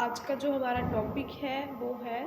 आज का जो हमारा टॉपिक है वो है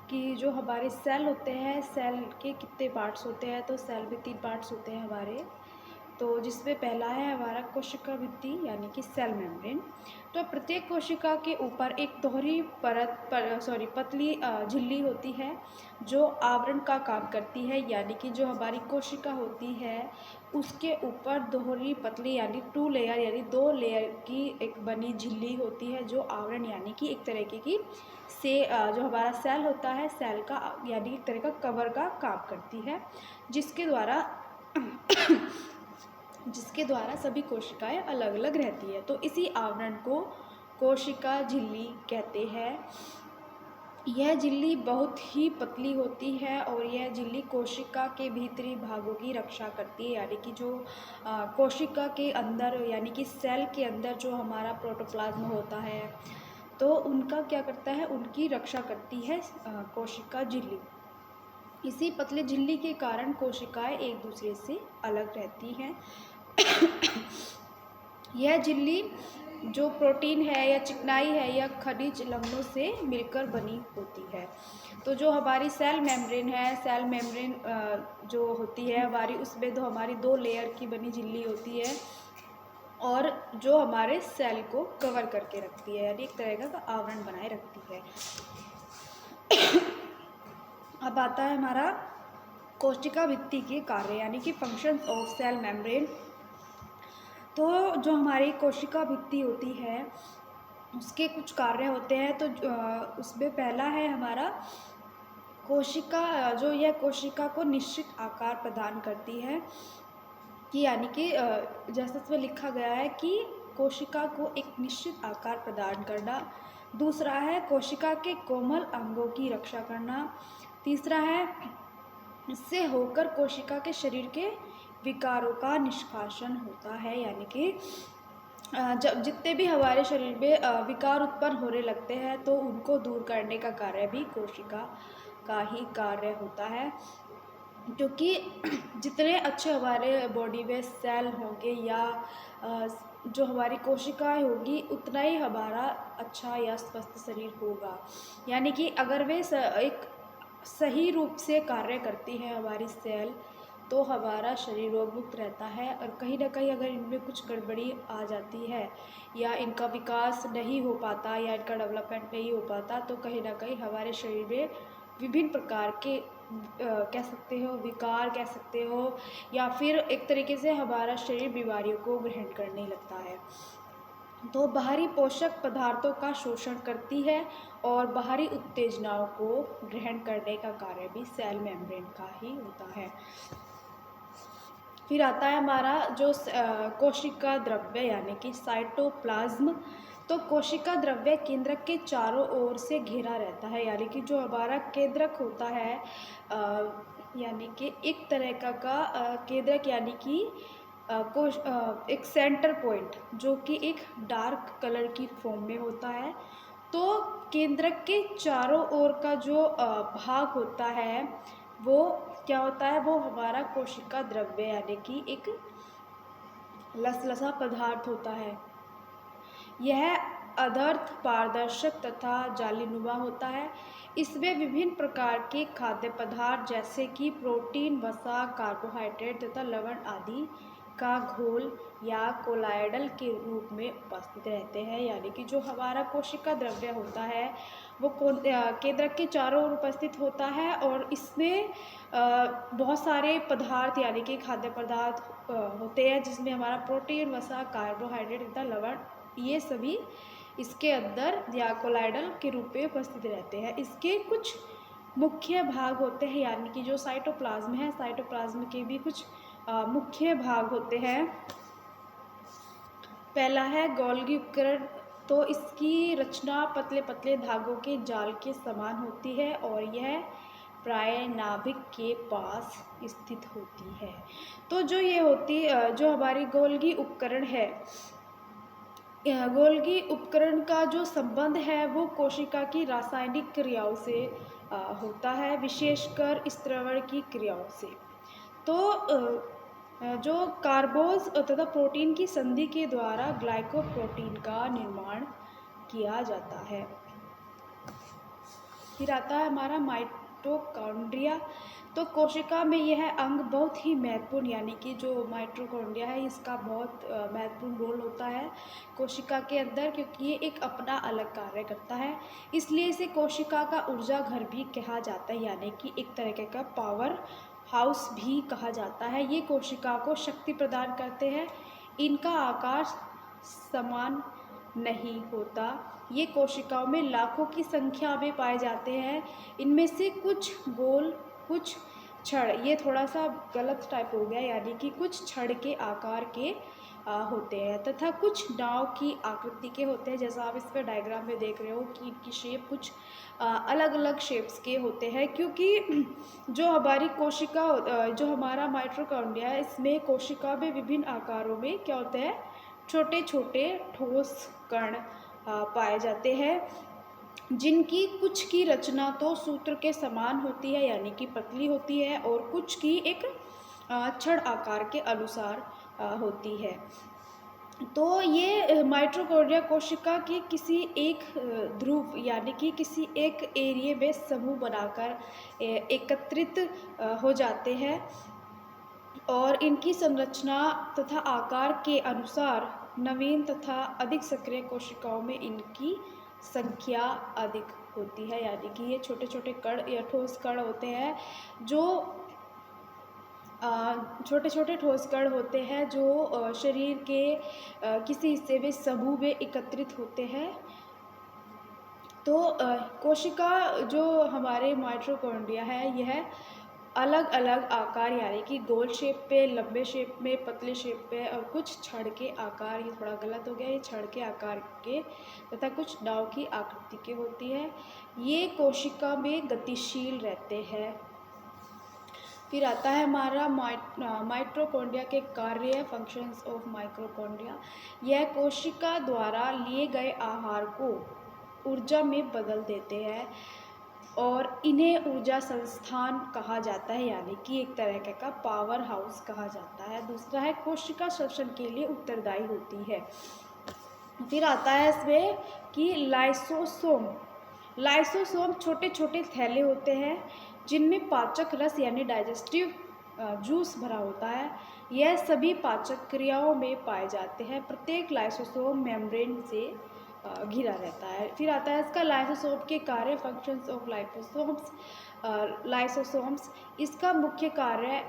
कि जो हमारे सेल होते हैं, सेल के कितने पार्ट्स होते हैं। तो सेल में 3 पार्ट्स होते हैं हमारे। तो जिसमें पहला है हमारा कोशिका भित्ति यानी कि सेल मेम्ब्रेन। तो प्रत्येक कोशिका के ऊपर एक दोहरी पतली झिल्ली होती है जो आवरण का काम करती है। यानी कि जो हमारी कोशिका होती है उसके ऊपर दोहरी पतली यानी 2 लेयर यानी 2 लेयर की एक बनी झिल्ली होती है जो आवरण यानी कि एक तरीके की जो हमारा सेल होता है सेल का यानी एक तरह का कवर का काम करती है, जिसके द्वारा सभी कोशिकाएं अलग अलग रहती है। तो इसी आवरण को कोशिका झिल्ली कहते हैं। यह झिल्ली बहुत ही पतली होती है और यह झिल्ली कोशिका के भीतरी भागों की रक्षा करती है। यानी कि जो कोशिका के अंदर यानी कि सेल के अंदर जो हमारा प्रोटोप्लाज्म होता है तो उनका क्या करता है, उनकी रक्षा करती है कोशिका झिल्ली। इसी पतले झिल्ली के कारण कोशिकाएं एक दूसरे से अलग रहती हैं। यह झिल्ली जो प्रोटीन है या चिकनाई है या खनिज लवणों से मिलकर बनी होती है। तो जो हमारी सेल मेम्ब्रेन है, सेल मेम्ब्रेन जो होती है हमारी, उसमें तो हमारी 2 लेयर की बनी झिल्ली होती है और जो हमारे सेल को कवर करके रखती है यानी एक तरह का आवरण बनाए रखती है। अब आता है हमारा कोशिका भित्ति के कार्य यानी कि फंक्शंस ऑफ सेल मेम्ब्रेन। तो जो हमारी कोशिका भित्ति होती है उसके कुछ कार्य होते हैं। तो उसमें पहला है हमारा कोशिका, जो यह कोशिका को निश्चित आकार प्रदान करती है कि यानी कि जैसे इसमें लिखा गया है कि कोशिका को एक निश्चित आकार प्रदान करना। दूसरा है कोशिका के कोमल अंगों की रक्षा करना। तीसरा है इससे होकर कोशिका के शरीर के विकारों का निष्कासन होता है। यानी कि जब जितने भी हमारे शरीर में विकार उत्पन्न होने लगते हैं तो उनको दूर करने का कार्य भी कोशिका का ही कार्य होता है। क्योंकि जितने अच्छे हमारे बॉडी में सेल होंगे या जो हमारी कोशिकाएं होगी उतना ही हमारा अच्छा या स्वस्थ शरीर होगा। यानी कि अगर वे एक सही रूप से कार्य करती है हमारी सेल तो हमारा शरीर रोग मुक्त रहता है। और कहीं ना कहीं अगर इनमें कुछ गड़बड़ी आ जाती है या इनका विकास नहीं हो पाता या इनका डेवलपमेंट नहीं हो पाता तो कहीं ना कहीं हमारे शरीर में विभिन्न प्रकार के कह सकते हो विकार कह सकते हो या फिर एक तरीके से हमारा शरीर बीमारियों को ग्रहण करने लगता है। तो बाहरी पोषक पदार्थों का शोषण करती है और बाहरी उत्तेजनाओं को ग्रहण करने का कार्य भी सेल मेम्ब्रेन का ही होता है। फिर आता है हमारा जो कोशिका द्रव्य यानी कि साइटोप्लाज्म। तो कोशिका द्रव्य केंद्रक के चारों ओर से घिरा रहता है। यानी कि जो हमारा केंद्रक होता है यानी कि एक तरह का केंद्रक यानी कि एक सेंटर पॉइंट जो कि एक डार्क कलर की फॉर्म में होता है। तो केंद्रक के चारों ओर का जो भाग होता है वो क्या होता है, वो हमारा कोशिका द्रव्य यानी कि एक लसलसा पदार्थ होता है। यह अर्ध पारदर्शक तथा जालीनुमा होता है। इसमें विभिन्न प्रकार के खाद्य पदार्थ जैसे कि प्रोटीन, वसा, कार्बोहाइड्रेट तथा लवण आदि का घोल या कोलाइडल के रूप में उपस्थित रहते हैं। यानी कि जो हमारा कोशिका द्रव्य होता है वो केंद्रक के चारों ओर उपस्थित होता है और इसमें बहुत सारे पदार्थ यानी कि खाद्य पदार्थ होते हैं जिसमें हमारा प्रोटीन, वसा, कार्बोहाइड्रेट तथा लवण ये सभी इसके अंदर या कोलाइडल के रूप में उपस्थित रहते हैं। इसके कुछ मुख्य भाग होते हैं यानी कि जो साइटोप्लाज्म है, साइटोप्लाज्म के भी कुछ मुख्य भाग होते हैं। पहला है गोल्गी उपकरण। तो इसकी रचना पतले पतले धागों के जाल के समान होती है और यह प्राय नाभिक के पास स्थित होती है। तो जो ये होती जो हमारी गोल्गी उपकरण है, गोल्गी उपकरण का जो संबंध है वो कोशिका की रासायनिक क्रियाओं से होता है, विशेषकर स्त्रवण की क्रियाओं से। तो जो कार्बोज तथा प्रोटीन की संधि के द्वारा ग्लाइकोप्रोटीन का निर्माण किया जाता है। फिर आता है हमारा माइटोकॉन्ड्रिया। तो कोशिका में यह अंग बहुत ही महत्वपूर्ण, यानी कि जो माइटोकॉन्ड्रिया है इसका बहुत महत्वपूर्ण रोल होता है कोशिका के अंदर, क्योंकि ये एक अपना अलग कार्य करता है। इसलिए इसे कोशिका का ऊर्जा घर भी कहा जाता है, यानी कि एक तरीके का पावर हाउस भी कहा जाता है। ये कोशिका को शक्ति प्रदान करते हैं। इनका आकार समान नहीं होता। ये कोशिकाओं में लाखों की संख्या में पाए जाते हैं। इनमें से कुछ गोल, कुछ छड़, ये थोड़ा सा गलत टाइप हो गया, यानी कि कुछ छड़ के आकार के होते हैं तथा कुछ नाव की आकृति के होते हैं। जैसा आप इस पर डायग्राम में देख रहे हो कि इनकी शेप कुछ अलग अलग शेप्स के होते हैं, क्योंकि जो हमारी कोशिका जो हमारा माइटोकॉन्ड्रिया है इसमें कोशिका में विभिन्न आकारों में क्या होते हैं, छोटे छोटे ठोस कण पाए जाते हैं, जिनकी कुछ की रचना तो सूत्र के समान होती है, यानी कि पतली होती है, और कुछ की एक छड़ आकार के अनुसार होती है। तो ये माइटोकॉन्ड्रिया कोशिका के किसी एक ध्रुव, यानी कि किसी एक एरिया में समूह बनाकर एकत्रित हो जाते हैं, और इनकी संरचना तथा आकार के अनुसार नवीन तथा अधिक सक्रिय कोशिकाओं में इनकी संख्या अधिक होती है, यानी कि ये छोटे छोटे कण या ठोस कण होते हैं जो छोटे छोटे ठोस कण होते हैं जो शरीर के किसी हिस्से में समूह में एकत्रित होते हैं। तो कोशिका जो हमारे माइटोकॉन्ड्रिया है यह अलग अलग आकार, यानी कि गोल शेप पे, लंबे शेप में, पतले शेप पे, और कुछ छड़ के आकार, ये थोड़ा गलत हो गया, ये छड़ के आकार के तथा कुछ नाव की आकृति के होती है। ये कोशिका में गतिशील रहते हैं। फिर आता है हमारा माइटोकॉन्ड्रिया के कार्य, फंक्शंस ऑफ माइटोकॉन्ड्रिया। यह कोशिका द्वारा लिए गए आहार को ऊर्जा में बदल देते हैं और इन्हें ऊर्जा संस्थान कहा जाता है, यानी कि एक तरह का पावर हाउस कहा जाता है। दूसरा है कोशिका श्वसन के लिए उत्तरदायी होती है। फिर आता है इसमें कि लाइसोसोम। लाइसोसोम छोटे छोटे थैले होते हैं जिनमें पाचक रस यानी डाइजेस्टिव जूस भरा होता है। यह सभी पाचक क्रियाओं में पाए जाते हैं। प्रत्येक लाइसोसोम मेम्ब्रेन से घिरा रहता है। फिर आता है इसका लाइसोसोम के कार्य, फंक्शंस ऑफ लाइपोसोम्स। लाइसोसोम्स, इसका मुख्य कार्य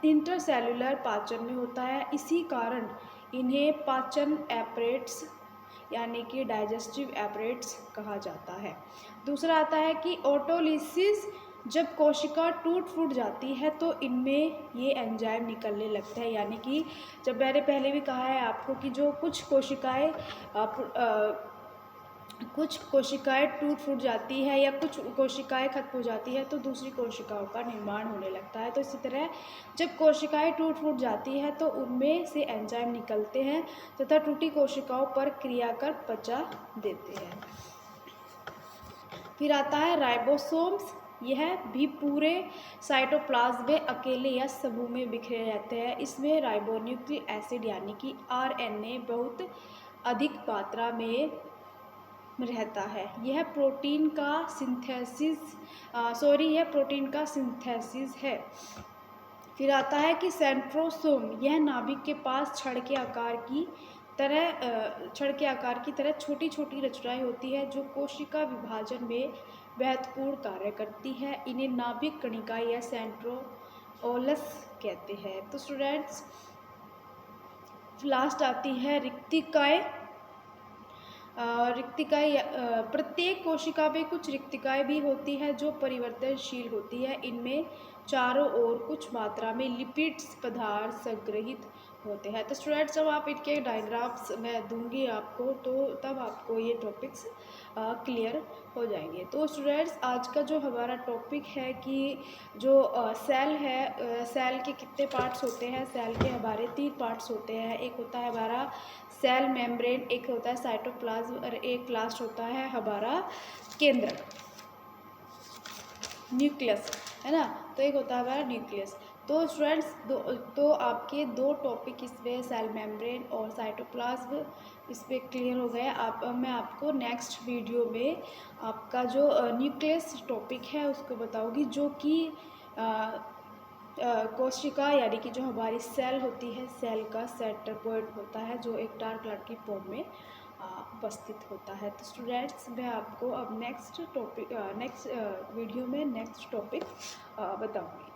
इंटरसेल्युलर पाचन में होता है। इसी कारण इन्हें पाचन एपरेट्स यानी कि डाइजेस्टिव एपरेट्स कहा जाता है। दूसरा आता है कि ऑटोलिसिस। जब कोशिका टूट फूट जाती है तो इनमें ये एंजाइम निकलने लगते हैं, यानी कि जब मैंने पहले भी कहा है आपको कि जो कुछ कोशिकाएं टूट फूट जाती है या कुछ कोशिकाएं खत्म हो जाती है तो दूसरी कोशिकाओं का निर्माण होने लगता है। तो इसी तरह जब कोशिकाएं टूट फूट जाती है तो उनमें से एंजाइम निकलते हैं तथा टूटी कोशिकाओं पर क्रिया कर पचा देते हैं। फिर आता है राइबोसोम्स। यह भी पूरे साइटोप्लाज्म में अकेले या समूह में बिखरे रहते हैं। इसमें राइबोन्यूक्लिक एसिड यानी कि RNA बहुत अधिक मात्रा में रहता है। यह प्रोटीन का सिंथेसिस है। फिर आता है कि सेंट्रोसोम। यह नाभिक के पास छड़ के आकार की तरह छोटी छोटी रचनाएं होती है जो कोशिका विभाजन में महत्वपूर्ण कार्य करती है। इन्हें नाभिक कणिका या सेंट्रोओलस कहते हैं। तो स्टूडेंट्स, लास्ट आती है रिक्तिकाएं। प्रत्येक कोशिका में कुछ रिक्तिकाएं भी होती है जो परिवर्तनशील होती है। इनमें चारों ओर कुछ मात्रा में लिपिड्स पदार्थ संग्रहित होते हैं। तो स्टूडेंट्स, जब आप इनके डायग्राम्स मैं दूंगी आपको तो तब आपको ये टॉपिक्स क्लियर हो जाएंगे। तो स्टूडेंट्स, आज का जो हमारा टॉपिक है कि जो सेल है, सेल के कितने पार्ट्स होते हैं। सेल के हमारे 3 पार्ट्स होते हैं। एक होता है हमारा सेल मेम्ब्रेन, एक होता है साइटोप्लाज्म, और एक लास्ट होता है हमारा केंद्रक, न्यूक्लियस, है ना। तो एक होता है हमारा न्यूक्लियस। तो स्टूडेंट्स, तो आपके 2 टॉपिक इसमें सेल मेम्ब्रेन और साइटोप्लाज्म इस पे क्लियर हो गया। आप मैं आपको नेक्स्ट वीडियो में आपका जो न्यूक्लियस टॉपिक है उसको बताऊंगी, जो कि कोशिका यानी कि जो हमारी सेल होती है, सेल का सेंटर पॉइंट होता है जो एक डार्क कलर की फॉर्म में उपस्थित होता है। तो स्टूडेंट्स, मैं आपको अब नेक्स्ट वीडियो में नेक्स्ट टॉपिक बताऊंगी।